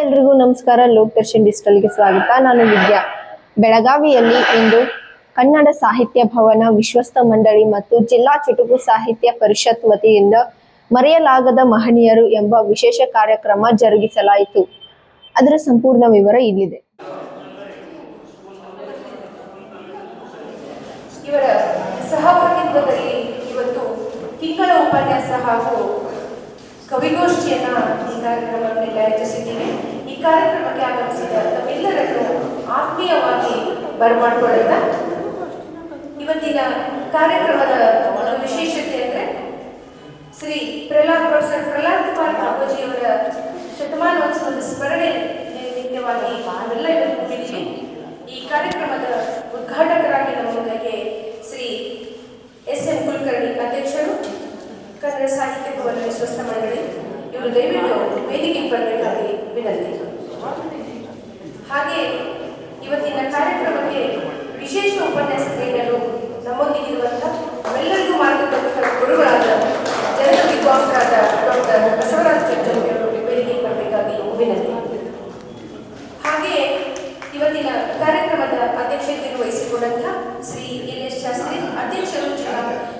ಎಲ್ರಿಗೂ ನಮಸ್ಕಾರ. ಲೋಕದರ್ಶನ್ ಡಿಜಿಟಲ್ಗೆ ಸ್ವಾಗತ. ನಾನು ವಿದ್ಯಾ. ಬೆಳಗಾವಿಯಲ್ಲಿ ಇಂದು ಕನ್ನಡ ಸಾಹಿತ್ಯ ಭವನ, ವಿಶ್ವಸ್ತ ಮಂಡಳಿ ಮತ್ತು ಜಿಲ್ಲಾ ಚುಟುಕು ಸಾಹಿತ್ಯ ಪರಿಷತ್ ವತಿಯಿಂದ ಮರೆಯಲಾಗದ ಮಹನೀಯರು ಎಂಬ ವಿಶೇಷ ಕಾರ್ಯಕ್ರಮ ಜರುಗಿಸಲಾಯಿತು. ಅದರ ಸಂಪೂರ್ಣ ವಿವರ ಇಲ್ಲಿದೆ. ಇವರ ಸಹಭಾಗಿತ್ವದಲ್ಲಿ ಇವತ್ತು ತಿಂಗಳ ಉಪನ್ಯಾಸ ಹಾಗೂ ಕವಿಗೋಷ್ಠಿಯನ್ನ ಈ ಕಾರ್ಯಕ್ರಮದಲ್ಲಿ ಆಯೋಜಿಸಿದ್ದೀವಿ. ಈ ಕಾರ್ಯಕ್ರಮಕ್ಕೆ ಆಗಮಿಸಿದ ತಮ್ಮೆಲ್ಲರನ್ನು ಆತ್ಮೀಯವಾಗಿ ಬರಮಾಡಿಕೊಳ್ಳುತ್ತಾ, ಇವತ್ತಿನ ಕಾರ್ಯಕ್ರಮದ ವಿಶೇಷತೆ ಅಂದರೆ ಪ್ರೊಫೆಸರ್ ಪ್ರಹ್ಲಾದ್ ಕುಮಾರ್ ಬಾಬೂಜಿಯವರ ಶತಮಾನೋತ್ಸವದ ಸ್ಮರಣೆ ನಿಮಿತ್ತವಾಗಿ ನಾವೆಲ್ಲ ಇವತ್ತು ಕೂಡಿದ್ವಿ. ಈ ಕಾರ್ಯಕ್ರಮದ ಉದ್ಘಾಟಕರಾಗಿ ನಮ್ಮ ಮುಂದೆ ಶ್ರೀ ಎಸ್.ಎಂ. ಕುಲಕರ್ಣಿ ಅಧ್ಯಕ್ಷರು, ಕನ್ನಡ ಸಾಹಿತ್ಯ ಭವನ ವಿಶ್ವಸ್ತ ಮಂಡಳಿ, ಇವರು ದಯವಿಟ್ಟು ವೇದಿಕೆಗೆ ಬರಬೇಕಾಗಿ ವಿನಂತಿ. ಹಾಗೆ ಇವತ್ತಿನ ಕಾರ್ಯಕ್ರಮಕ್ಕೆ ವಿಶೇಷ ಉಪನ್ಯಾಸ ನೀಡಲು ನಮ್ಮೊಂದಿಗಿರುವಂತಹ ಎಲ್ಲರಿಗೂ ಮಾರ್ಗದರ್ಶಕ ಗುರುಗಳಾದ ಜನರ ವಿದ್ವಾಂಸರಾದ ಡಾಕ್ಟರ್ ಬಸವರಾಜ್ ಚಂದ್ರವರು ವೇದಿಕೆಗೆ ಬರಬೇಕಾಗಿ ವಿನಂತಿ. ಹಾಗೆಯೇ ಇವತ್ತಿನ ಕಾರ್ಯಕ್ರಮದ ಅಧ್ಯಕ್ಷತೆಯನ್ನು ವಹಿಸಿಕೊಂಡಂತಹ ಶ್ರೀ ಎಲ್.ಎಸ್. ಶಾಸ್ತ್ರಿ ಅಧ್ಯಕ್ಷರು,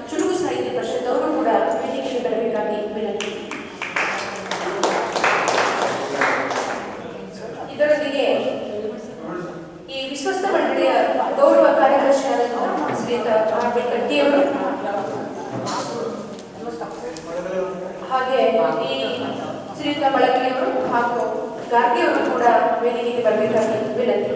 ಚುಟುಕು ಸಾಹಿತ್ಯ ಪರಿಷತ್ ಅವರು ಕೂಡ ವೇದಿಕೆಗೆ ಬರಬೇಕಾಗಿ ವಿನಂತಿ. ಇದರೊಂದಿಗೆ ಈ ವಿಶ್ವಸ್ತ ಮಂಡಳಿಯ ಗೌರವ ಕಾರ್ಯದರ್ಶಿಯಾದಂತಹ ಶ್ರೀಯುತ ಆರ್.ಬಿ. ಕಟ್ಟಿಯವರು, ಹಾಗೆ ಈ ಶ್ರೀಯುತ ಬಳಕೆಯವರು ಹಾಗೂ ಗಾರ್ಗಿಯವರು ಕೂಡ ವೇದಿಕೆಗೆ ಬರಬೇಕಾಗಿ ವಿನಂತಿ.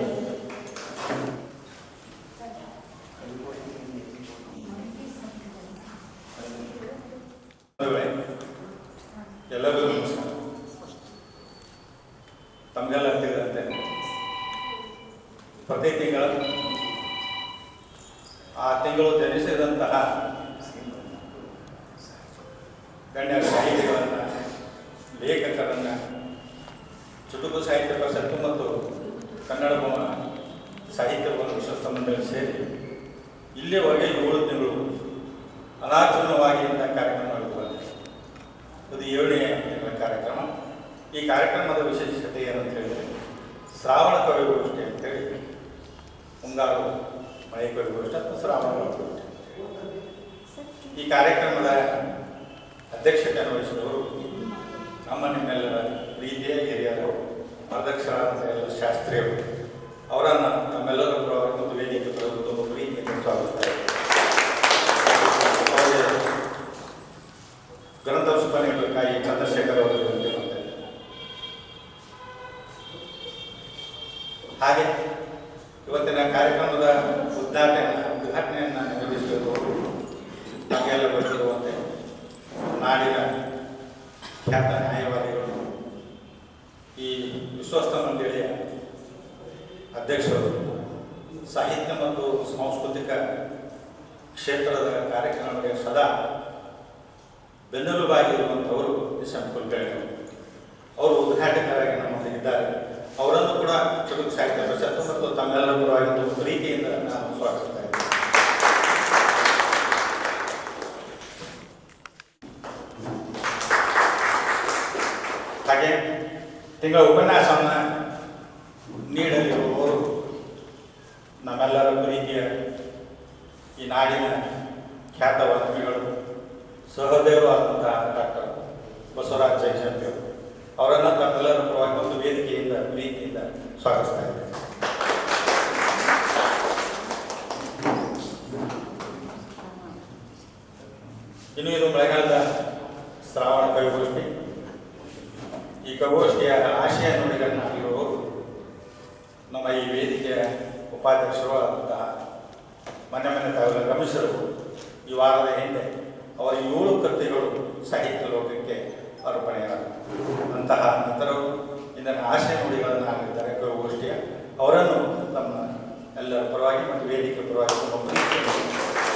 ಎಲ್ಲರಿಗೂ ನಮಸ್ಕಾರ. ತಮಗೆಲ್ಲ ತಿಳಿದಂತೆ ಪ್ರತಿ ತಿಂಗಳು ಆ ತಿಂಗಳು ಜನಿಸಿದಂತಹ ಗಣ್ಯ ಸಾಹಿತಿಗಳನ್ನು, ಲೇಖಕರನ್ನು ಚುಟುಕು ಸಾಹಿತ್ಯ ಪರಿಷತ್ತು ಮತ್ತು ಕನ್ನಡ ಭವನ ಸಾಹಿತ್ಯ ಭವನ ವಿಶ್ವಸ್ತ ಮಂಡಳಿ ಸೇರಿ ಇಲ್ಲಿವರೆಗೆ 7 ತಿಂಗಳು ಅನಾಚರಣವಾಗಿ ಇಂಥ ಕಾರ್ಯಕ್ರಮ ನಡೆದುಕೊಂಡಿದೆ. ಇದು 7ನೇ ತಿಂಗಳ ಕಾರ್ಯಕ್ರಮ. ಈ ಕಾರ್ಯಕ್ರಮದ ವಿಶೇಷತೆ ಏನಂತ ಹೇಳಿದರೆ ಶ್ರಾವಣ ಕವಿಗೋಷ್ಠಿ ಅಂತೇಳಿ, ಮುಂಗಾರು ಮಳೆ ಕವಿಗೋಷ್ಠಿ ಅಥವಾ ಶ್ರಾವಣ ಕವಿಗೋಷ್ಠಿ. ಈ ಕಾರ್ಯಕ್ರಮದ ಅಧ್ಯಕ್ಷತೆಯನ್ನು ವಹಿಸಿದವರು ನಮ್ಮ ನಿಮ್ಮೆಲ್ಲರ ಪ್ರೀತಿಯ ಹಿರಿಯರು, ಅಧ್ಯಕ್ಷರಾದ ಎಲ್.ಎಸ್. ಶಾಸ್ತ್ರಿಯವರು. ಅವರನ್ನು ನಮ್ಮೆಲ್ಲರ ಪರವಾಗಿ ಒಂದು ವೇದಿಕೆ ಬರುವುದು ಪ್ರೀತಿಯಿಂದ ಸ್ವಾಗತಿಸ್ತಾರೆ. ಅವರಿಗೆ ಗ್ರಂಥ ಸುಪನಿಗಳಕ್ಕಾಗಿ ಚಂದ್ರಶೇಖರ್ ಅವರು ವಿನಂತಿ ಮಾಡ್ತಾ ಇದ್ದಾರೆ. ಹಾಗೆ ಇವತ್ತಿನ ಕಾರ್ಯಕ್ರಮದ ಉದ್ಘಾಟನೆಯನ್ನು ನಿರ್ವಹಿಸಿರುವವರು ನಮಗೆಲ್ಲ ಗೊತ್ತಿರುವಂತೆ ನಾಡಿನ ಖ್ಯಾತ ನ್ಯಾಯವಾದಿಗಳು, ಈ ವಿಶ್ವಸ್ತ ಮಂಡಳಿಯ ಅಧ್ಯಕ್ಷರು, ಸಾಹಿತ್ಯ ಮತ್ತು ಸಾಂಸ್ಕೃತಿಕ ಕ್ಷೇತ್ರದ ಕಾರ್ಯಕ್ರಮಗಳಿಗೆ ಸದಾ ಬೆನ್ನೆಲುಬಾಗಿರುವಂಥವರು ಎಸ್.ಎಂ. ಕುಲಕರ್ಣಿ ಅವರು ಉದ್ಘಾಟಕರಾಗಿ ನಮ್ಮೊಂದಿಗಿದ್ದಾರೆ. ಅವರನ್ನು ಕೂಡ ಚುಟುಕು ಸಾಹಿತ್ಯ ಪರಿಷತ್ತು ಮತ್ತು ತಮ್ಮೆಲ್ಲರ ಪರವಾಗಿ ಪ್ರೀತಿಯಿಂದ ನಾನು ಸ್ವಾಗತಿಸ್ತಾ ಇದ್ದೇನೆ. ಹಾಗೆ ತಿಂಗಳ ಉಪನ್ಯಾಸವನ್ನು ನೀಡಲಿರುವವರು ನಮ್ಮೆಲ್ಲರ ಪ್ರೀತಿಯ ಈ ನಾಡಿನ ಖ್ಯಾತ ವಾಗ್ಮಿಗಳು, ಸಹದೇವರು ಆದಂತಹ ಡಾಕ್ಟರ್ ಬಸವರಾಜ್ ಚಂದ್ರವರು. ಅವರನ್ನು ತಮ್ಮೆಲ್ಲರ ಪರವಾಗಿ ಒಂದು ವೇದಿಕೆಯಿಂದ ಪ್ರೀತಿಯಿಂದ ಸ್ವಾಗತಿಸ್ತಾ ಇದ್ದೇನೆ. ಇನ್ನು ಇದು ಮಳೆಗಾಲದ ಶ್ರಾವಣ ಕವಿಗೋಷ್ಠಿ. ಈ ಕವಿಗೋಷ್ಠಿಯ ಆಶಯ ನುಡಿಗಳನ್ನಾಗಿರುವವರು ನಮ್ಮ ಈ ವೇದಿಕೆಯ ಉಪಾಧ್ಯಕ್ಷರು ಆದಂತಹ ಮೊನ್ನೆ ತಾವೆಲ್ಲ ಗಮನಿಸಲು ಈ ವಾರದ ಹಿಂದೆ ಅವರ 7 ಕೃತಿಗಳು ಸಾಹಿತ್ಯ ಲೋಕಕ್ಕೆ ಅರ್ಪಣೆಯಾದ ಅಂತಹ ಇತರರು ಇಂದಿನ ಆಶಯ ನುಡಿಗಳನ್ನು ಆಗಿದ್ದಾರೆ ಕವಿಗೋಷ್ಠಿಯ. ಅವರನ್ನು ನಮ್ಮ ಎಲ್ಲರ ಪರವಾಗಿ ಮತ್ತು ವೇದಿಕೆ ಪರವಾಗಿ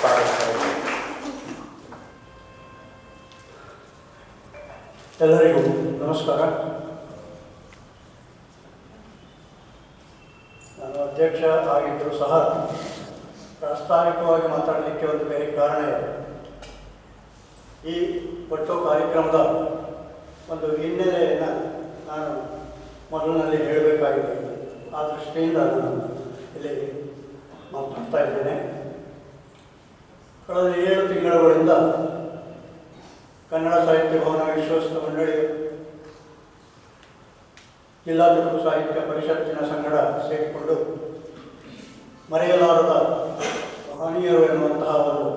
ಸ್ವಾಗತಿಸ್ತಾರೆ. ಎಲ್ಲರಿಗೂ ನಮಸ್ಕಾರ. ನಾನು ಅಧ್ಯಕ್ಷ ಆಗಿದ್ದರೂ ಸಹ ಪ್ರಾಸ್ತಾವಿಕವಾಗಿ ಮಾತಾಡಲಿಕ್ಕೆ ಒಂದು ಬೇರೆ ಕಾರಣ ಇದೆ. ಈ ಒಟ್ಟು ಕಾರ್ಯಕ್ರಮದ ಒಂದು ಹಿನ್ನೆಲೆಯನ್ನು ನಾನು ಮೊದಲಿನಲ್ಲಿ ಹೇಳಬೇಕಾಗಿದೆ. ಆ ದೃಷ್ಟಿಯಿಂದ ನಾನು ಇಲ್ಲಿ ಮಾತನಾಡ್ತಾ ಇದ್ದೇನೆ. ಕಳೆದ 7 ತಿಂಗಳುಗಳಿಂದ ಕನ್ನಡ ಸಾಹಿತ್ಯ ಭವನ ವಿಶ್ವಸ್ತ ಮಂಡಳಿ, ಜಿಲ್ಲಾ ಚುಟುಕು ಸಾಹಿತ್ಯ ಪರಿಷತ್ತಿನ ಸಂಗಡ ಸೇರಿಕೊಂಡು ಮರೆಯಲಾರದ ಮಹನೀಯರು ಎನ್ನುವಂತಹ ಒಂದು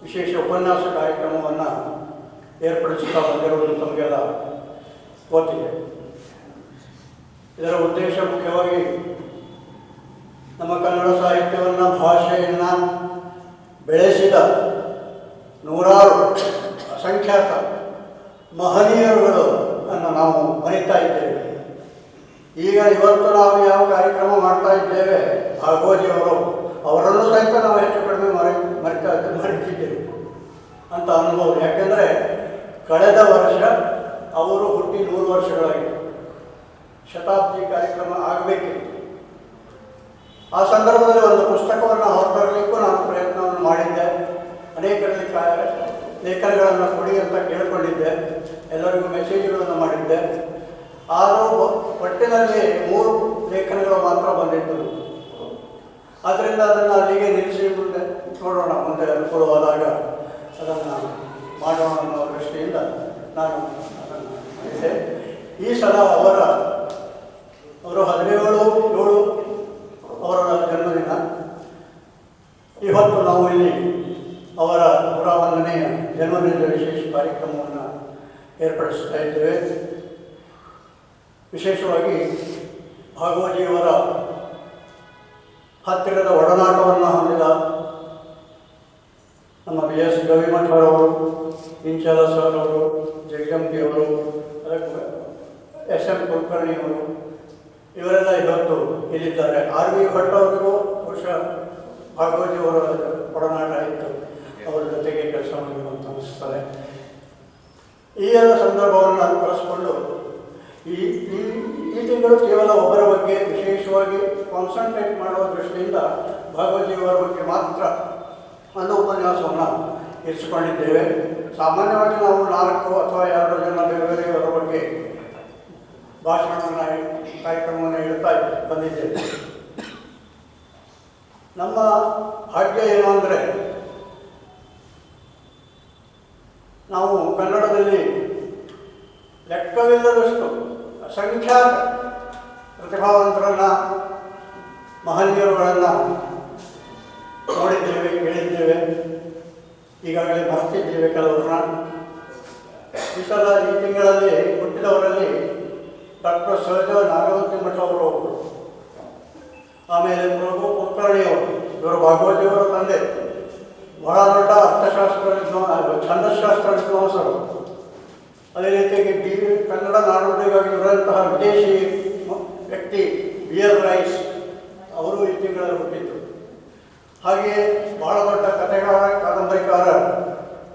ವಿಶೇಷ ಉಪನ್ಯಾಸ ಕಾರ್ಯಕ್ರಮವನ್ನು ಏರ್ಪಡಿಸುತ್ತಾ ಬಂದಿರುವುದು ತಮಗೆಲ್ಲ ಗೊತ್ತಿದೆ. ಇದರ ಉದ್ದೇಶ ಮುಖ್ಯವಾಗಿ ನಮ್ಮ ಕನ್ನಡ ಸಾಹಿತ್ಯವನ್ನು, ಭಾಷೆಯನ್ನು ಬೆಳೆಸಿದ ನೂರಾರು ಅಸಂಖ್ಯಾತ ಮಹನೀಯರುಗಳು ಅನ್ನು ನಾವು ಮರಿತಾ ಇದ್ದೇವೆ. ಈಗ ಇವತ್ತು ನಾವು ಯಾವ ಕಾರ್ಯಕ್ರಮ ಮಾಡ್ತಾ ಇದ್ದೇವೆ, ಭಾಗವತಿಯವರು, ಅವರನ್ನು ಸಹಿತ ನಾವು ಹೆಚ್ಚು ಕಡಿಮೆ ಮರಿತಿದ್ದೇವೆ ಅಂತ ಅನ್ಬೋದು. ಯಾಕೆಂದರೆ ಕಳೆದ ವರ್ಷ ಅವರು ಹುಟ್ಟಿ 100 ವರ್ಷಗಳಾಗಿದೆ. ಶತಾಬ್ದಿ ಕಾರ್ಯಕ್ರಮ ಆಗಬೇಕಿತ್ತು. ಆ ಸಂದರ್ಭದಲ್ಲಿ ಒಂದು ಪುಸ್ತಕವನ್ನು ಹೊರತರಲಿಕ್ಕೂ ನಾನು ಪ್ರಯತ್ನವನ್ನು ಮಾಡಿದ್ದೆ. ಅನೇಕರಲ್ಲಿ ಲೇಖನಗಳನ್ನು ಕೊಡಿ ಅಂತ ಕೇಳಿಕೊಂಡಿದ್ದೆ. ಎಲ್ಲರಿಗೂ ಮೆಸೇಜ್ಗಳನ್ನು ಮಾಡಿದ್ದೆ. ಆದರೂ ಒಟ್ಟಿನಲ್ಲಿ 3 ಲೇಖನಗಳು ಮಾತ್ರ ಬಂದಿದ್ದವು. ಆದ್ದರಿಂದ ಅದನ್ನು ಅಲ್ಲಿಗೆ ನಿಲ್ಲಿಸಿ ಮುಂದೆ ನೋಡೋಣ, ಮುಂದೆ ಅನುಕೂಲವಾದಾಗ ಅದನ್ನು ಮಾಡೋಣ ಅನ್ನೋ ದೃಷ್ಟಿಯಿಂದ ನಾನು ಅದನ್ನು ಮಾಡಿದ್ದೆ. ಈ ಸಲ ಅವರು 17/7 ಅವರ ಜನ್ಮದಿನ. ಇವತ್ತು ನಾವು ಇಲ್ಲಿ ಅವರ 101ನೇ ಜನ್ಮದಿನದ ವಿಶೇಷ ಕಾರ್ಯಕ್ರಮವನ್ನು ಏರ್ಪಡಿಸ್ತಾ ಇದ್ದೇವೆ. ವಿಶೇಷವಾಗಿ ಭಾಗವತಿಯವರ ಹತ್ತಿರದ ಒಡನಾಟವನ್ನು ಹೊಂದಿದ ನಮ್ಮ BS ಗವಿಮಠರವರು, ಇಂಚಲ ಸರ್ ಅವರು, ಜಗಜಂಬಿಯವರು, SM ಕುಲಕರ್ಣಿಯವರು, ಇವರೆಲ್ಲ ಇವತ್ತು ಇಲ್ಲಿದ್ದಾರೆ. RV ಭಟ್ ಅವರಿಗೂ ಬಹುಶಃ ಭಾಗವತಿಯವರ ಒಡನಾಟ ಇತ್ತು, ಅವರ ಜೊತೆಗೆ ಕೆಲಸ ಮಾಡಿರುವಂತ ಅನಿಸ್ತದೆ. ಈ ಎಲ್ಲ ಸಂದರ್ಭವನ್ನು ನಾನು ಬಳಸಿಕೊಂಡು ಈ ತಿಂಗಳು ಕೇವಲ ಒಬ್ಬರ ಬಗ್ಗೆ ವಿಶೇಷವಾಗಿ ಕಾನ್ಸಂಟ್ರೇಟ್ ಮಾಡುವ ದೃಷ್ಟಿಯಿಂದ ಭಾಗವತಿಯವರ ಬಗ್ಗೆ ಮಾತ್ರ ಒಂದು ಉಪನ್ಯಾಸವನ್ನು ಇರಿಸಿಕೊಂಡಿದ್ದೇವೆ. ಸಾಮಾನ್ಯವಾಗಿ ನಾವು 4 ಅಥವಾ 2 ಜನ ಬೇರೆ ಬೇರೆಯವರ ಬಗ್ಗೆ ಭಾಷಣವನ್ನು, ಕಾರ್ಯಕ್ರಮವನ್ನು ಹೇಳ್ತಾ ಬಂದಿದ್ದೇವೆ. ನಮ್ಮ ಭಾಗ್ಯ ಏನು ಅಂದರೆ, ನಾವು ಕನ್ನಡದಲ್ಲಿ ಲೆಕ್ಕವಿಲ್ಲದಷ್ಟು ಅಸಂಖ್ಯಾತ ಪ್ರತಿಭಾವಂತರನ್ನು, ಮಹನೀಯರುಗಳನ್ನು ನೋಡಿದ್ದೇವೆ, ಕೇಳಿದ್ದೇವೆ, ಈಗಾಗಲೇ ಬರ್ತಿದ್ದೇವೆ ಕೆಲವರನ್ನ. ಈ ಸಲ ಈ ತಿಂಗಳಲ್ಲಿ ಹುಟ್ಟಿದವರಲ್ಲಿ ಡಾಕ್ಟರ್ ಸಹಜ ನಾಗವತಿಮಠ ಅವರು, ಆಮೇಲೆ ಪ್ರಭು ಕುಲಕರ್ಣಿಯವರು, ಇವರು ಭಾಗವತಿಯವರ ತಂದೆ, ಬಹಳ ದೊಡ್ಡ ಅರ್ಥಶಾಸ್ತ್ರ ಛಂದಶಾಸ್ತ್ರ ವಿದ್ವಾಂಸರು. ಅದೇ ರೀತಿಯಾಗಿ ಕನ್ನಡ ನಾಡುಗಳಿಗಾಗಿ ಇರುವಂತಹ ವಿದೇಶಿ ವ್ಯಕ್ತಿ BL ರೈಸ್ ಅವರು ಈ ತಿಂಗಳಲ್ಲಿ ಹುಟ್ಟಿದ್ದು. ಹಾಗೆಯೇ ಬಹಳ ದೊಡ್ಡ ಕಥೆಗಾರ, ಕಾದಂಬರಿಕಾರ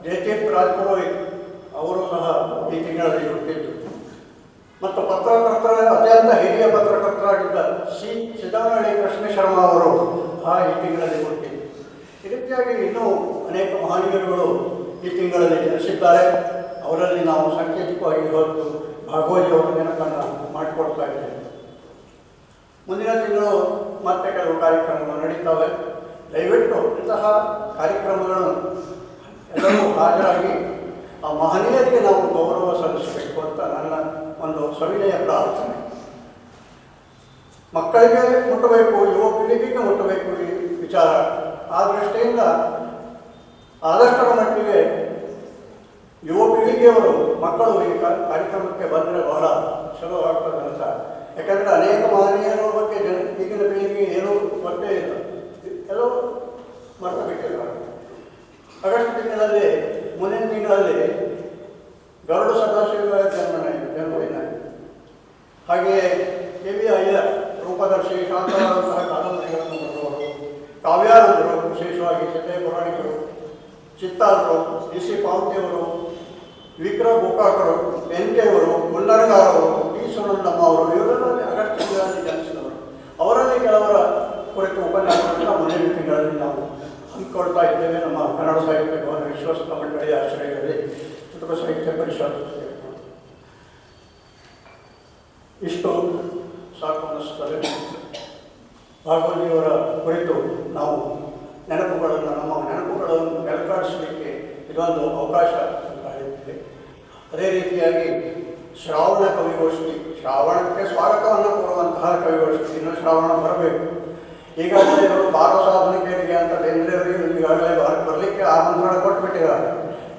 ಜಯತೀರ್ಥ ರಾಜಪುರೋಹಿತ್ ಅವರು ಸಹ ಈ ತಿಂಗಳಲ್ಲಿ ಹುಟ್ಟಿದ್ದು. ಮತ್ತು ಪತ್ರಕರ್ತರ ಅತ್ಯಂತ ಹಿರಿಯ ಪತ್ರಕರ್ತರಾಗಿದ್ದ ಸಿದ್ದನಹಳ್ಳಿ ಕೃಷ್ಣ ಶರ್ಮಾ ಅವರು ಈ ತಿಂಗಳಲ್ಲಿ ಹುಟ್ಟಿದ್ದು. ಈ ರೀತಿಯಾಗಿ ಇನ್ನೂ ಅನೇಕ ಮಹನೀಯರುಗಳು ಈ ತಿಂಗಳಲ್ಲಿ ಜನಿಸಿದ್ದಾರೆ. ಅವರಲ್ಲಿ ನಾವು ಸಾಂಕೇತಿಕವಾಗಿ ಇವತ್ತು ಭಾಗವತಿಯವರ ನೆನಪನ್ನು ಮಾಡಿಕೊಡ್ತಾ ಇದ್ದೇವೆ. ಮುಂದಿನ ತಿಂಗಳು ಮತ್ತೆ ಕೆಲವು ಕಾರ್ಯಕ್ರಮಗಳು ನಡೀತವೆ. ದಯವಿಟ್ಟು ಇಂತಹ ಕಾರ್ಯಕ್ರಮಗಳನ್ನು ಎಲ್ಲರೂ ಹಾಜರಾಗಿ ಆ ಮಹನೀಯರಿಗೆ ನಾವು ಗೌರವ ಸಲ್ಲಿಸಬೇಕು ಅಂತ ನನ್ನ ಒಂದು ಸವಿನಯ ಪ್ರಾರ್ಥನೆ. ಮಕ್ಕಳಿಗೆ ಮುಟ್ಟಬೇಕು, ಯುವ ಪೀಳಿಗೆಗೆ ಮುಟ್ಟಬೇಕು ಈ ವಿಚಾರ. ಆ ದೃಷ್ಟಿಯಿಂದ ಆದಷ್ಟರ ಮಟ್ಟಿಗೆ ಯುವ ಪೀಳಿಗೆಯವರು, ಮಕ್ಕಳು ಈ ಕಾರ್ಯಕ್ರಮಕ್ಕೆ ಬಂದರೆ ಬಹಳ ಚಲೋ ಆಗ್ತದೆ ಅಂತ. ಯಾಕಂದರೆ ಅನೇಕ ಮಹನೀಯರ ಬಗ್ಗೆ ಈಗಿನ ಪೀಳಿಗೆ ಏನೂ ಗೊತ್ತೇ ಇಲ್ಲ, ಎಲ್ಲವೂ ಮರೆತು ಬಿಟ್ಟಿದ್ದಾರೆ. ಆಗಸ್ಟ್ ತಿಂಗಳಲ್ಲಿ, ಮುಂದಿನ ತಿಂಗಳಲ್ಲಿ ಗರುಡ ಸದಾಶಿವ ಜನ್ಮದಿನ, ಹಾಗೆಯೇ KV ಅಯ್ಯರ್ ರೂಪದರ್ಶಿ, ಶಾಂತವಾದಂತಹ ಕಾದಂಬರಿಗಳನ್ನು ಬರೆದವರು, ಕಾವ್ಯಾನಂದರು, ವಿಶೇಷವಾಗಿ ಸತ್ಯ ಪುರಾಣಿಕರು, ಚಿತ್ತಾರರು, DC ಪಾವತಿಯವರು, ವಿಕ್ರಮ್ ಗೋಕಾಕರು, NK ಅವರು, ಮುನ್ನರಗಾರರು, T ಸುನಂದಮ್ಮ ಅವರು, ಇವರೆಲ್ಲ ಆಗಸ್ಟ್ ತಿಂಗಳಲ್ಲಿ ಜನಿಸಿದವರು. ಅವರಲ್ಲಿ ಕೆಲವರ ಕುರಿತು ಉಪನ್ಯಾಸಗಳನ್ನು ಮುಂದಿನ ತಿಂಗಳಲ್ಲಿ ನಾವು ಹಮ್ಮಿಕೊಳ್ತಾ ಇದ್ದೇವೆ. ನಮ್ಮ ಕನ್ನಡ ಸಾಹಿತ್ಯ ಭವನ ವಿಶ್ವಸ್ತ ಮಂಡಳಿಯ ಆಶ್ರಯದಲ್ಲಿ ಚುಟುಕು ಸಾಹಿತ್ಯ ಪರಿಷತ್ ಇಷ್ಟು ಸಾಕು ಅನ್ನಿಸ್ತದೆ. ಭಾಗವತಿಯವರ ಕುರಿತು ನಾವು ನಮ್ಮ ನೆನಪುಗಳನ್ನು ಮೆಲುಕಾಡಿಸಲಿಕ್ಕೆ ಇದೊಂದು ಅವಕಾಶ ಅಂತ ಹೇಳಿದ್ದೆ. ಅದೇ ರೀತಿಯಾಗಿ ಶ್ರಾವಣ ಕವಿಗೋಷ್ಠಿ, ಶ್ರಾವಣಕ್ಕೆ ಸ್ವಾಗತವನ್ನು ಕೋರುವಂತಹ ಕವಿಗೋಷ್ಠಿ. ಇನ್ನು ಶ್ರಾವಣ ಬರಬೇಕು. ಈಗಾಗಲೇ ಇವರು ಬಾಲ ಸಾಧನೆಗೆ ಅಂತ ಬೇಂದ್ರೆಯವರಿಗೆ ಈಗಾಗಲೇ ಬರಲಿಕ್ಕೆ ಆಮಂತ್ರಣ ಕೊಟ್ಟುಬಿಟ್ಟಿದ್ದಾರೆ.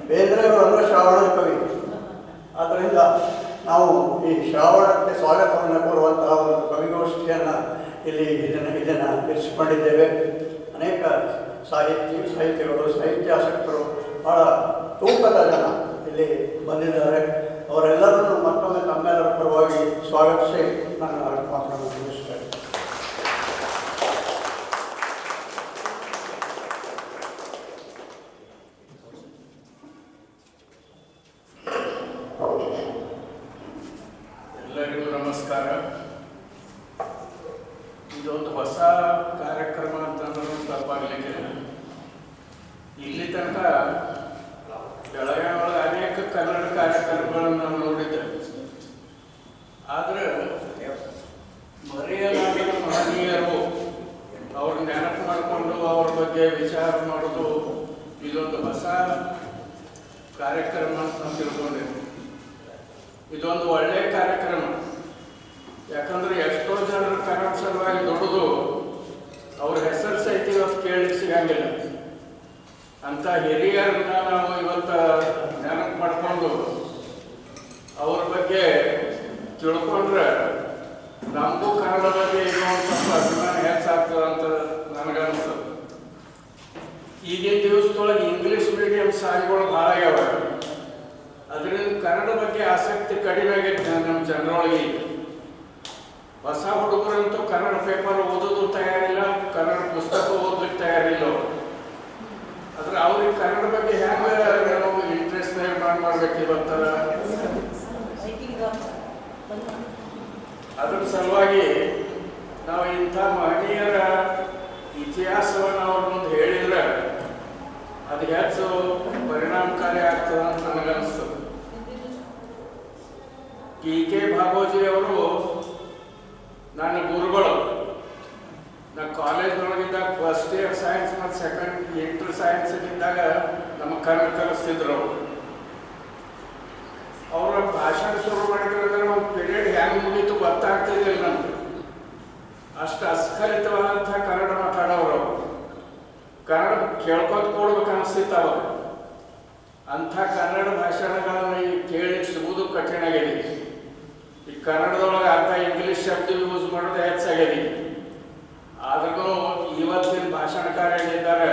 ಬೇಂದ್ರೆಯವರು ಅಂದರೆ ಶ್ರಾವಣದ ಕವಿ. ಆದ್ದರಿಂದ ನಾವು ಈ ಶ್ರಾವಣಕ್ಕೆ ಸ್ವಾಗತವನ್ನು ಕೋರುವಂತಹ ಒಂದು ಕವಿಗೋಷ್ಠಿಯನ್ನು ಇಲ್ಲಿ ಇದನ್ನು ಇರಿಸಿಕೊಂಡಿದ್ದೇವೆ. ಅನೇಕ ಸಾಹಿತಿಗಳು, ಸಾಹಿತ್ಯಾಸಕ್ತರು, ಬಹಳ ತೂಕದ ಜನ ಇಲ್ಲಿ ಬಂದಿದ್ದಾರೆ. ಅವರೆಲ್ಲರನ್ನು ಮತ್ತೊಮ್ಮೆ ತಮ್ಮೆಲ್ಲರ ಪರವಾಗಿ ಸ್ವಾಗತಿಸಿ ನನ್ನ ಮಾತನ್ನು ಮುಗಿಸ್ತೇನೆ. ಎಲ್ಲರಿಗೂ ನಮಸ್ಕಾರ. ಇದೊಂದು ಹೊಸ ಕಾರ್ಯಕ್ರಮ ಅಂತಂದ್ರೂ ತಪ್ಪಾಗಲಿಕ್ಕೆ. ಇಲ್ಲಿ ತನಕ ಬೆಳಗಾವಿ ಒಳಗೆ ಅನೇಕ ಕನ್ನಡ ಕಾರ್ಯಕ್ರಮಗಳನ್ನು ನಾವು ನೋಡಿದ್ದೇವೆ. ಆದರೆ ಮರೆಯಲಾಗದ ಮಹನೀಯರು ಅವ್ರ ನೆನಪು ಮಾಡಿಕೊಂಡು ಅವ್ರ ಬಗ್ಗೆ ವಿಚಾರ ಮಾಡೋದು ಇದೊಂದು ಹೊಸ ಕಾರ್ಯಕ್ರಮ ಅಂತ ನಾವು ತಿಳ್ಕೊಂಡಿದ್ದೀವಿ. ಇದೊಂದು ಒಳ್ಳೆಯ ಕಾರ್ಯಕ್ರಮ. ಯಾಕಂದ್ರೆ ಎಷ್ಟೋ ಜನರು ಕನ್ನಡ ಸಲುವಾಗಿ ದುಡಿದು ಅವ್ರ ಹೆಸರು ಸಹಿತ ಇವತ್ತು ಕೇಳಲಿಕ್ಕೆ ಸಿಗಂಗಿಲ್ಲ. ಅಂತ ಹಿರಿಯರನ್ನ ನಾವು ಇವತ್ತು ನೆನಪು ಮಾಡಿಕೊಂಡು ಅವ್ರ ಬಗ್ಗೆ ತಿಳ್ಕೊಂಡ್ರೆ ನಮಗೂ ಕನ್ನಡ ಬಗ್ಗೆ ಏನೋ ಒಂದು ಸ್ವಲ್ಪ ಅಭಿಮಾನ ಹೆಚ್ಚಾಗ್ತದೆ ಅಂತ ನನಗನ್ನಿಸ್ತದೆ. ಈಗಿನ ದಿವಸದೊಳಗೆ ಇಂಗ್ಲೀಷ್ ಮೀಡಿಯಂ ಶಾಲೆಗಳು ಭಾಳ ಆಗ್ಯಾವ. ಅದರಿಂದ ಕನ್ನಡ ಬಗ್ಗೆ ಆಸಕ್ತಿ ಕಡಿಮೆ ಆಗೈತೆ ನಮ್ಮ ಜನರೊಳಗೆ. ಹೊಸ ಹುಡುಗರಂತೂ ಕನ್ನಡ ಪೇಪರ್ ಓದೋದು ತಯಾರಿಲ್ಲ, ಕನ್ನಡ ಪುಸ್ತಕ ಓದಲಿಕ್ಕೆ ತಯಾರಿಲ್ಲ. ಆದ್ರೆ ಅವ್ರಿಗೆ ಕನ್ನಡ ಬಗ್ಗೆ ಹೆಂಗೆ ನಾವು ಇಂಟ್ರೆಸ್ಟ್ ಮಾಡ್ಬೇಕು ಇವತ್ತ. ಅದ್ರ ಸಲುವಾಗಿ ನಾವು ಇಂಥ ಮಹನೀಯರ ಇತಿಹಾಸವನ್ನು ಅವ್ರ ಮುಂದೆ ಹೇಳಿದ್ರೆ ಅದು ಹೆಚ್ಚು ಪರಿಣಾಮಕಾರಿ ಆಗ್ತದೆ ಅಂತ ನನಗನ್ನಿಸ್ತದೆ. ಕೆ ಭಾಗೋಜಿ ಅವರು ನನ್ನ ಗುರುಗಳು. ನಾ ಕಾಲೇಜ್ನೊಳಗಿದ್ದಾಗ ಫಸ್ಟ್ ಇಯರ್ ಸೈನ್ಸ್ ಮತ್ತು ಇಂಟರ್ ಸೈನ್ಸ್ ಇದ್ದಾಗ ನಮ್ಮ ಕನ್ನಡ ಕಲಿಸ್ತಿದ್ರು. ಅವರ ಭಾಷಣ ಶುರು ಮಾಡಿದ್ರೆ ಒಂದು ಪೀರಿಯಡ್ ಹೆಂಗೆ ಮುಗೀತು ಗೊತ್ತಾಗ್ತಿದ್ದಿಲ್ಲ ನಮ್ಗೆ. ಅಷ್ಟು ಅಸ್ಖಲಿತವಾದಂಥ ಕನ್ನಡ ಮಾತಾಡೋರು. ಕನ್ನಡ ಕೇಳ್ಕೊತ ಕೊಡ್ಬೇಕು ಅನಿಸ್ತಿತ್ತು ಅವಾಗ. ಅಂಥ ಕನ್ನಡ ಭಾಷಣಗಳನ್ನ ಈಗ ಕೇಳಿ ಸಿಗುವುದು ಕಠಿಣ ಆಗಿದೆ. ಈ ಕನ್ನಡದೊಳಗೆ ಅರ್ಧ ಇಂಗ್ಲೀಷ್ ಶಬ್ದ ಯೂಸ್ ಮಾಡೋದು ಹೆಚ್ಚಾಗಿದೆ. ಆದ್ರೂ ಇವತ್ತಿನ ಭಾಷಣಕಾರ ಏನಿದ್ದಾರೆ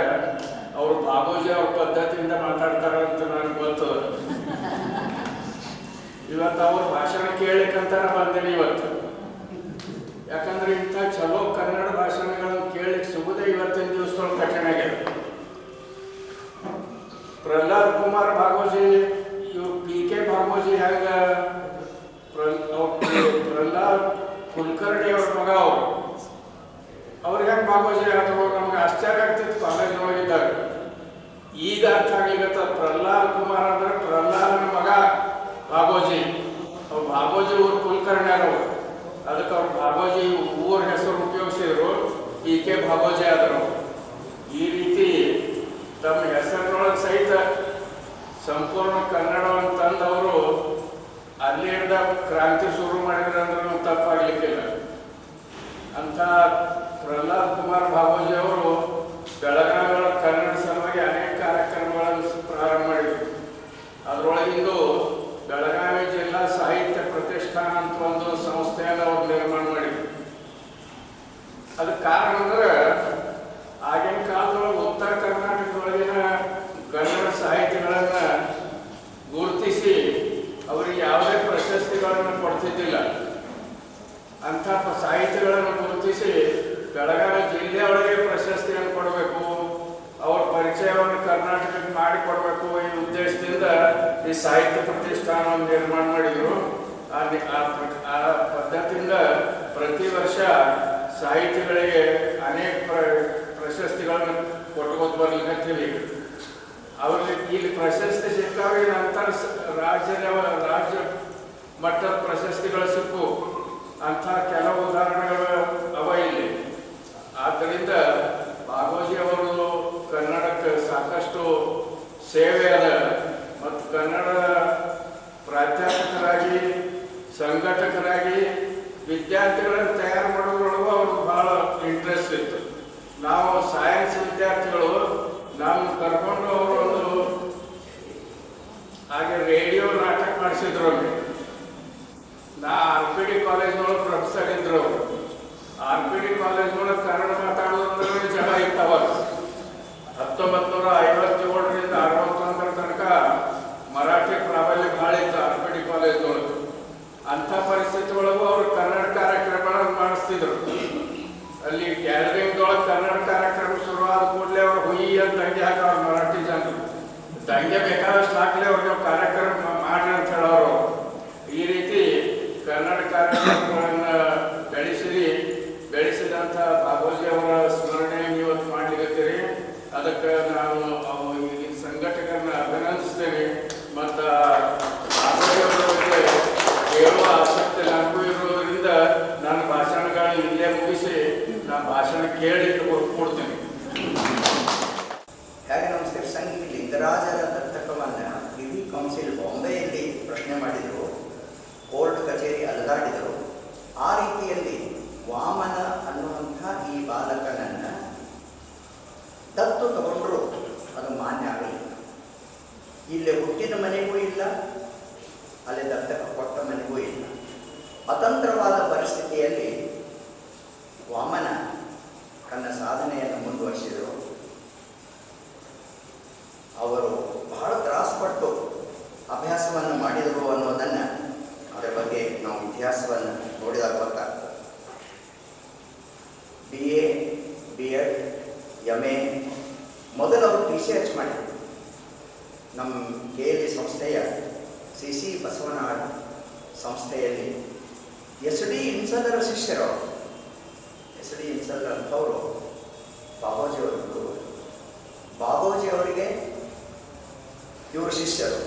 ಅವರು ಭಾಗೋಜಿ ಅವ್ರ ಪದ್ಧತಿಯಿಂದ ಮಾತಾಡ್ತಾರೆ ಅಂತ ನನಗೆ ಗೊತ್ತು. ಇವತ್ತು ಅವ್ರ ಭಾಷಣ ಕೇಳಲಿಕ್ಕಂತಾನೆ ಬಂದೇನೆ ಇವತ್ತು. ಯಾಕಂದ್ರೆ ಇಂಥ ಚಲೋ ಕನ್ನಡ ಭಾಷಣಗಳನ್ನು ಕೇಳಲಿಕ್ಕೆ ಸಿಗುದೇ ಇವತ್ತಿನ ದಿವಸದೊಳಗೆ ಕಠಿಣ ಆಗಿದೆ. ಪ್ರಹ್ಲಾದ್ ಕುಮಾರ್ ಭಾಗೋಜಿ, ಇವ್ರು ಕೆ ಭಾಗೋಜಿ ಹೆಂಗ ಪ್ರಹ್ಲಾದ್ ಕುಲಕರ್ಣಿ ಅವ್ರ ಮಗ ಅವ್ರಿಗೆ ಹೆಂಗೆ ಭಾಗೋಜಿ ಆದ್ರು ನಮ್ಗೆ ಆಶ್ಚರ್ಯ ಆಗ್ತಿತ್ತು ಕಾಲೇಜ್ನೊಳಗಿದ್ದಾಗ. ಈಗ ಅರ್ಥ ಆಗ್ಲಿಕ್ಕೆ ಪ್ರಹ್ಲಾದ್ ಕುಮಾರ್ ಅಂದ್ರೆ ಪ್ರಹ್ಲಾದನ ಮಗ ಭಾಗೋಜಿ. ಅವ್ರು ಭಾಗೋಜಿ ಊರು ಕುಲಕರ್ಣಿ ಅವರು. ಅದಕ್ಕೆ ಅವ್ರು ಭಾಗೋಜಿ ಊರ ಹೆಸರು ಉಪಯೋಗಿಸಿದ್ರು, ಕೆ ಭಾಗೋಜಿ ಆದರು. ಈ ರೀತಿ ತಮ್ಮ ಹೆಸರಿನೊಳಗೆ ಸಹಿತ ಸಂಪೂರ್ಣ ಕನ್ನಡವನ್ನು ತಂದವರು ಅಲ್ಲಿ ಹಿಡ್ದ ಕ್ರಾಂತಿ ಶುರು ಮಾಡಿದ್ರೆ ಅಂದ್ರೆ ತಪ್ಪಾಗ್ಲಿಕ್ಕಿಲ್ಲ. ಅಂತ ಪ್ರಹ್ಲಾದ್ ಕುಮಾರ್ ಭಾಗೋಜಿ ಅವರು ಬೆಳಗಾವಿ ಕನ್ನಡ ಸಲುವಾಗಿ ಅನೇಕ ಕಾರ್ಯಕ್ರಮಗಳನ್ನು ಪ್ರಾರಂಭ ಮಾಡಿದರು. ಅದರೊಳಗಿಂದು ಬೆಳಗಾವಿ ಜಿಲ್ಲಾ ಸಾಹಿತ್ಯ ಪ್ರತಿಷ್ಠಾನ ಅಂತ ಒಂದು ಸಂಸ್ಥೆಯನ್ನು ಅವರು ನಿರ್ಮಾಣ ಮಾಡಿದರು. ಅದಕ್ಕೆ ಕಾರಣ ಅಂದ್ರೆ ಆಗಿನ ಕಾಲದೊಳಗೆ ಉತ್ತರ ಕರ್ನಾಟಕದೊಳಗಿನ ಕನ್ನಡ ಸಾಹಿತಿಗಳನ್ನು ಗುರುತಿಸಿ ಅವರಿಗೆ ಯಾವುದೇ ಪ್ರಶಸ್ತಿಗಳನ್ನು ಕೊಡ್ತಿದ್ದಿಲ್ಲ. ಅಂಥ ಸಾಹಿತಿಗಳನ್ನು ಗುರುತಿಸಿ ಬೆಳಗಾವಿ ಜಿಲ್ಲೆಯೊಳಗೆ ಪ್ರಶಸ್ತಿಯನ್ನು ಕೊಡಬೇಕು, ಅವ್ರ ಪರಿಚಯವನ್ನು ಕರ್ನಾಟಕಕ್ಕೆ ಮಾಡಿಕೊಡ್ಬೇಕು ಈ ಉದ್ದೇಶದಿಂದ ಈ ಸಾಹಿತ್ಯ ಪ್ರತಿಷ್ಠಾನವನ್ನು ನಿರ್ಮಾಣ ಮಾಡಿದರು. ಆ ಪದ್ಧತಿಯಿಂದ ಪ್ರತಿ ವರ್ಷ ಸಾಹಿತಿಗಳಿಗೆ ಅನೇಕ ಪ್ರಶಸ್ತಿಗಳನ್ನು ಕೊಟ್ಕೋತ ಬರ್ಲಿಕ್ಕಂತೀವಿ. ಅವ್ರಿಗೆ ಇಲ್ಲಿ ಪ್ರಶಸ್ತಿ ಸಿಕ್ಕಾಗ ನಂತರ ರಾಜ್ಯ ಮಟ್ಟದ ಪ್ರಶಸ್ತಿಗಳು ಸಿಕ್ಕು. ಅಂಥ ಕೆಲವು ಉದಾಹರಣೆ ಮಾಡಿಸ್ತಿದ್ರು. ಅಲ್ಲಿ ಗ್ಯಾಲರಿಂಗ್ದೊಳಗೆ ಕನ್ನಡ ಕಾರ್ಯಕ್ರಮ ಶುರುವಾದ ಕೂಡಲೇ ಅವ್ರು ಹುಯಿ ಅಂತ ದಂಗೆ ಹಾಕೋರು ಮರಾಠಿ ಜನರು. ದಂಗೆ ಬೇಕಾದಷ್ಟು ಹಾಕಲಿ ಅವ್ರಿಗೆ ಕಾರ್ಯಕ್ರಮ ಮಾಡ್ರಿ ಅಂತ ಹೇಳೋರು. ಈ ರೀತಿ ಕನ್ನಡ ಕಾರ್ಯಕ್ರಮಗಳನ್ನು ಬೆಳೆಸಿದಂಥ ಬಾಬೂಜಿ ಅವರ ಸ್ಮರಣೆ ಇವತ್ತು ಮಾಡ್ಲಿಕ್ಕತ್ತೀರಿ. ಅದಕ್ಕೆ ನಾನು ಈಗಿನ ಸಂಘಟಕರನ್ನ ಅಭಿನಂದಿಸ್ತೇನೆ. ಮತ್ತು ಬಾಬೂಜಿ ಅವರ ಬಗ್ಗೆ ಕೇಳುವ ಆಸಕ್ತಿ ನನಗೂ ಇರೋದ್ರಿಂದ ನನ್ನ ಭಾಷಣಗಳನ್ನ ಇಲ್ಲೇ ಮುಗಿಸಿ ನಾನು ಭಾಷಣ ಕೇಳಿ ಕೊಡ್ತೀನಿ. ಹೇಗೆ ನಮಸ್ಕಾರ. ಸಂಘ ಲಿಂಗರಾಜರ ದತ್ತಕವನ್ನು ಪ್ರಿವಿ ಕೌನ್ಸಿಲ್ ಬಾಂಬೆಯಲ್ಲಿ ಪ್ರಶ್ನೆ ಮಾಡಿದರು, ಕೋರ್ಟ್ ಕಚೇರಿ ಅಲದಾಡಿದರು. ಆ ರೀತಿಯಲ್ಲಿ ವಾಮನ ಅನ್ನುವಂಥ ಈ ಬಾಲಕನನ್ನು ದತ್ತು ತಗೊಂಡ್ರು, ಅದು ಮಾನ್ಯ ಆಗಲಿಲ್ಲ. ಇಲ್ಲಿ ಹುಟ್ಟಿದ ಮನೆಗೂ ಇಲ್ಲ, ಅಲ್ಲಿ ದತ್ತಕ ಕೊಟ್ಟ ಮನೆಗೂ ಇಲ್ಲ. ಅತಂತ್ರವಾದ ಪರಿಸ್ಥಿತಿಯಲ್ಲಿ ವಾಮನ ತನ್ನ ಸಾಧನೆಯನ್ನು ಮುಂದುವರಿಸಿದರು. ಅವರು ಬಹಳ ತ್ರಾಸಪಟ್ಟು ಅಭ್ಯಾಸವನ್ನು ಮಾಡಿದರು ಅನ್ನೋದನ್ನು ಅದರ ಬಗ್ಗೆ ನಾವು ಇತಿಹಾಸವನ್ನು ನೋಡಿದಾಗ ಗೊತ್ತಾಗ್ತದೆ. BA, B.Ed, MA ಮೊದಲು ಅವರು TCH ಮಾಡಿದರು. ನಮ್ಮ KLE ಸಂಸ್ಥೆಯ CC ಬಸವನಾಡ್ ಸಂಸ್ಥೆಯಲ್ಲಿ SD ಇನ್ಸಲ್ಲರ ಶಿಷ್ಯರು. SD ಇನ್ಸಲ್ ಅಂತವರು ಬಾಬೂಜಿಯವರು. ಬಾಬೂಜಿಯವರಿಗೆ ಇವರು ಶಿಷ್ಯರು.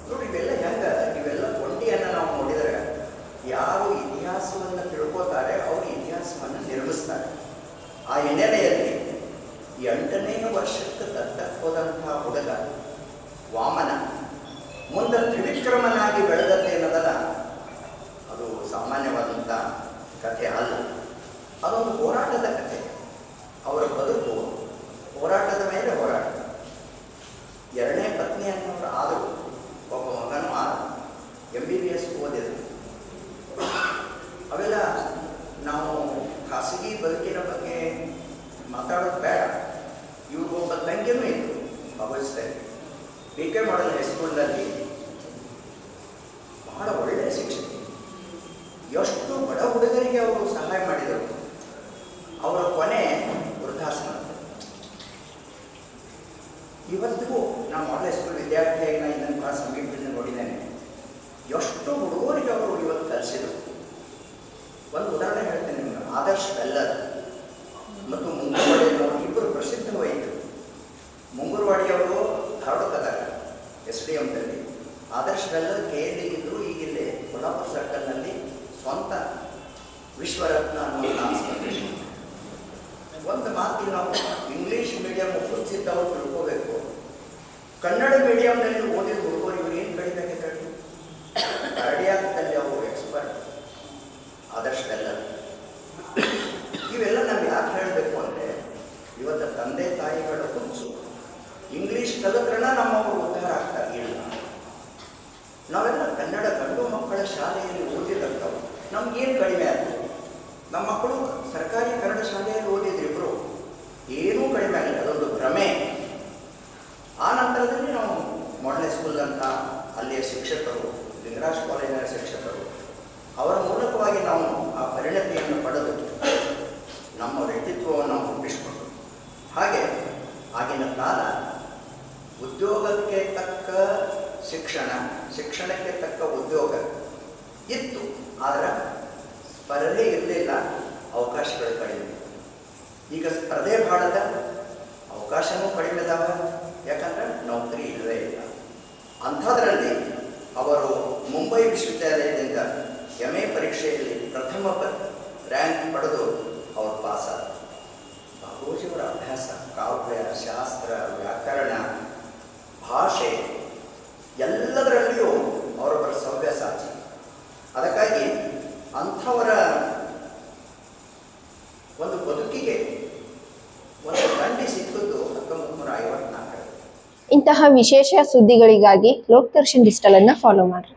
ನೋಡಿ, ಇವೆಲ್ಲ ಹೆಂಗೆ, ಇವೆಲ್ಲ ಒಂಟಿಯನ್ನು ನಾವು ನೋಡಿದರೆ ಯಾರು ಇತಿಹಾಸವನ್ನು ತಿಳ್ಕೋತಾರೆ ಅವರು ಇತಿಹಾಸವನ್ನು ನಿರ್ಮಿಸ್ತಾರೆ. ಆ ಹಿನ್ನೆಲೆಯಲ್ಲಿ 8ನೇ ವರ್ಷಕ್ಕೆ ದತ್ತಕ್ಕೆ ಹೋದಂಥ ಹುಡುಗ ವಾಮನ ಮುಂದೆ ತ್ರಿವಿಕ್ರಮನಾಗಿ ಬೆಳೆದದ್ದೇನದಲ್ಲ, ಅದು ಸಾಮಾನ್ಯವಾದಂಥ ಕಥೆ ಅಲ್ಲ. ಅದೊಂದು ಹೋರಾಟದ ಕಥೆ. ಅವರ ಬದುಕು ಹೋರಾಟದ ಮೇಲೆ ಹೋರಾಟ. 2ನೇ ಪತ್ನಿ ಅನ್ನೋರು ಆದರು, ಒಬ್ಬ ಮಗನೂ ಆದ, MBBS ಓದಿದರು. ಅವೆಲ್ಲ ನಾವು ಖಾಸಗಿ ಬದುಕಿನ ಬಗ್ಗೆ ಮಾತಾಡೋದು ಬೇಡ. ಇವ್ರಿಗೊಬ್ಬ ತಂಗಿನೂ ಇತ್ತು, ಭಾಗವಹಿಸ್ತಾರೆ. BK ಮಾಡಲ್ ಹೈಸ್ಕೂಲ್ನಲ್ಲಿ ಬಹಳ ಒಳ್ಳೆಯ ಶಿಕ್ಷಕಿ. ಎಷ್ಟು ಬಡ ಹುಡುಗರಿಗೆ ಅವರು ಸಹಾಯ ಮಾಡಿದರು. ಅವರ ಕೊನೆ ವೃದ್ಧಾಶ್ರಮ. ಇವತ್ತಿಗೂ ನಾನು ಮಾಡಲ್ ಹೈಸ್ಕೂಲ್ ವಿದ್ಯಾರ್ಥಿಯಾಗಿ ನಾನು ಇದನ್ನು ಬಹಳ ಸಮೀಪದಿಂದ ನೋಡಿದ್ದೇನೆ. ಎಷ್ಟು ಹುಡುಗರಿಗೆ ಅವರು ಇವತ್ತು ಕಲಿಸಿದರು. ಒಂದು ಉದಾಹರಣೆ ಹೇಳ್ತೇನೆ ನಿಮಗೆ. ಆದರ್ಶ್ ಬೆಲ್ಲರ್ ಮತ್ತು ಮುಂಗುರುವಾಡಿಯವರು ಇಬ್ಬರು ಪ್ರಸಿದ್ಧ ವೈದ್ಯರು. ಮುಂಗುರುವಾಡಿಯವರು ಧಾರವಾಡದಾಗ SDMದಲ್ಲಿ, ಆದರ್ಶ್ ಬೆಲ್ಲರ್ KLE ಇದ್ದರು. ಈಗಿಲ್ಲೇ ಕೊಲ್ಹಾಪುರ ಸರ್ಕಲ್ನಲ್ಲಿ ಸ್ವಂತ ವಿಶ್ವರತ್ನ ಅನ್ನೋ ಆಸ್ಪತ್ರೆ. ಒಂದು ಮಾತಿಗೆ ನಾವು ಇಂಗ್ಲೀಷ್ ಮೀಡಿಯಮ್ ಓದಿಸಿದ್ದವರು ತಿಳ್ಕೋಬೇಕು. ಕನ್ನಡ ಮೀಡಿಯಂನಲ್ಲಿ ಓದಿದ ಹುಡುಗರು ಇವರು ಏನು ಕಲಿಬೇಕಾಗಿತ್ತು? ಕಾರ್ಡಿಯಾಕ್ದಲ್ಲಿ ಅವರು ಎಕ್ಸ್ಪರ್ಟ್ ಆದರ್ಶ್ ಬೆಲ್ಲರ್. ಇವೆಲ್ಲ ನಾವು ಯಾಕೆ ಹೇಳಬೇಕು ಅಂದರೆ, ಇವತ್ತು ತಂದೆ ತಾಯಿಗಳ ಹುಚ್ಚು. ಇಂಗ್ಲೀಷ್ ಕಲಿತ್ರನ ನಮ್ಮವರು ಉದ್ಧಾರ ಆಗ್ತಾ ಇಲ್ಲ. ನಾವೆಲ್ಲ ಕನ್ನಡ ಗಂಡು ಮಕ್ಕಳ ಶಾಲೆಯಲ್ಲಿ ಓದಿದಂಥವು. ನಮಗೇನು ಕಡಿಮೆ ಆಯಿತು? ನಮ್ಮ ಮಕ್ಕಳು ಸರ್ಕಾರಿ ಕನ್ನಡ ಶಾಲೆಯಲ್ಲಿ ಓದಿದ್ರು ಇಬ್ಬರು, ಏನೂ ಕಡಿಮೆ ಆಗಿಲ್ಲ. ಅದೊಂದು ಭ್ರಮೆ. ಆ ನಂತರದಲ್ಲಿ ನಾವು ಮಾಡಲ್ ಹೈಸ್ಕೂಲ್ ಅಂತ ಅಲ್ಲಿಯ ಶಿಕ್ಷಕರು, ಲಿಂಗರಾಜ್ ಕಾಲೇಜಿನ ಶಿಕ್ಷಕರು, ಅವರ ಮೂಲಕವಾಗಿ ನಾವು ಆ ಪರಿಣತಿಯನ್ನು ಪಡೆದು ನಮ್ಮ ವ್ಯಕ್ತಿತ್ವವನ್ನು ನಾವು ರೂಪಿಸಿಕೊಂಡು, ಹಾಗೆ ಆಗಿನ ಕಾಲ ಉದ್ಯೋಗಕ್ಕೆ ತಕ್ಕ ಶಿಕ್ಷಣ, ಶಿಕ್ಷಣಕ್ಕೆ ತಕ್ಕ ಉದ್ಯೋಗ ಇತ್ತು. ಆದರೆ ಸ್ಪರ್ಧೆ ಇರಲಿಲ್ಲ, ಅವಕಾಶಗಳು ಕಡಿಮೆ. ಈಗ ಸ್ಪರ್ಧೆ ಭಾಳದ, ಅವಕಾಶವೂ ಕಡಿಮೆ ಇದಾವ. ಯಾಕಂದ್ರೆ ನೌಕರಿ ಇಲ್ಲವೇ ಇಲ್ಲ. ಅಂಥದ್ರಲ್ಲಿ ಅವರು ಮುಂಬೈ ವಿಶ್ವವಿದ್ಯಾಲಯದಿಂದ MA ಪರೀಕ್ಷೆಯಲ್ಲಿ ಪ್ರಥಮ ರ್ಯಾಂಕ್ ಪಡೆದು ಅವರು ಪಾಸಾದ. ಬಾಬೂಜಿಯವರ ಅಭ್ಯಾಸ, ಕಾವ್ಯ, ಶಾಸ್ತ್ರ, ವ್ಯಾಕರಣ, ಭಾಷೆ ಎಲ್ಲದರಲ್ಲಿಯೂ ಅವರೊಬ್ಬರ ಸವ್ಯಸಾಚಿ. ಅದಕ್ಕಾಗಿ ಅಂಥವರ ಒಂದು ಬದುಕಿಗೆ ಒಂದು ದಂಡಿ ಸಿಕ್ಕಿದ್ದು 1954. ಇಂತಹ ವಿಶೇಷ ಸುದ್ದಿಗಳಿಗಾಗಿ ಲೋಕದರ್ಶನ್ ಡಿಜಿಟಲ್ ಅನ್ನು ಫಾಲೋ ಮಾಡ್ರಿ.